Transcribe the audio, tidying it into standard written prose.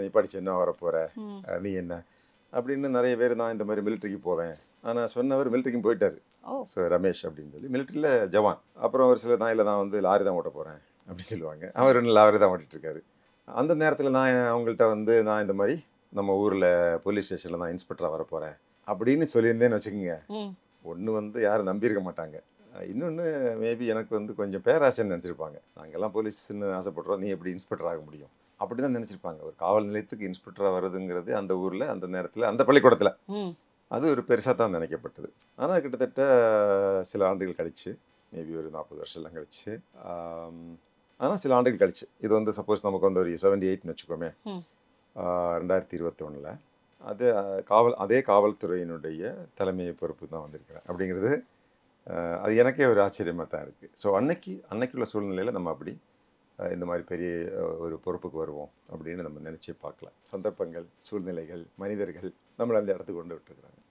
நீ படிச்சு என்ன வர போகிற, ம். நீ என்ன அப்படின்னு நிறைய பேர் நான் இந்த மாதிரி மிலிட்ரிக்கு போவேன். ஆனால் சொன்னவர் மிலிட்ரிக்கும் போயிட்டார். ஓ! ஸோ ரமேஷ் அப்படின்னு சொல்லி மிலிட்ரியில் ஜவான். அப்புறம் ஒரு சில நான் இல்லை நான் வந்து லாரி தான் ஓட்ட போகிறேன் அப்படின்னு சொல்லுவாங்க. அவர் இன்னும் லாரி தான் ஓட்டிகிட்டு இருக்காரு. அந்த நேரத்தில் நான் அவங்கள்ட்ட வந்து நான் இந்த மாதிரி நம்ம ஊரில் போலீஸ் ஸ்டேஷனில் நான் இன்ஸ்பெக்டராக வர போகிறேன் அப்படின்னு சொல்லியிருந்தேன்னு வச்சுக்கோங்க. ம். ஒன்று வந்து யாரும் நம்பியிருக்க மாட்டாங்க. இன்னொன்று மேபி எனக்கு வந்து கொஞ்சம் பேராசைன்னு நினச்சிருப்பாங்க. நாங்கள்லாம் போலீஸ்ன்னு ஆசைப்படுறோம், நீ எப்படி இன்ஸ்பெக்டர் ஆக முடியும் அப்படி தான் நினச்சிருப்பாங்க. ஒரு காவல் நிலையத்துக்கு இன்ஸ்பெக்டராக வருதுங்கிறது அந்த ஊரில் அந்த நேரத்தில் அந்த பள்ளிக்கூடத்தில் ம். அது ஒரு பெருசாக தான் நினைக்கப்பட்டது. ஆனால் கிட்டத்தட்ட சில ஆண்டுகள் கழிச்சு, மேபி ஒரு 40 வருஷம்லாம் கழிச்சு, ஆனால் சில ஆண்டுகள் கழிச்சு, இது வந்து சப்போஸ் நமக்கு வந்து ஒரு 78ன்னு வச்சுக்கோமே, ம். 2021 அது அதே காவல்துறையினுடைய தலைமை பொறுப்பு தான் வந்திருக்கிறேன் அப்படிங்கிறது அது எனக்கே ஒரு ஆச்சரியமாக தான் இருக்குது. ஸோ அன்னைக்குள்ள சூழ்நிலையில் நம்ம அப்படி இந்த மாதிரி பெரிய ஒரு பொறுப்புக்கு வருவோம் அப்படின்னு நம்ம நினச்சி பார்க்கலாம். சந்தர்ப்பங்கள், சூழ்நிலைகள், மனிதர்கள் நம்மளை அந்த இடத்துக்கு கொண்டு விட்டுருக்குறாங்க.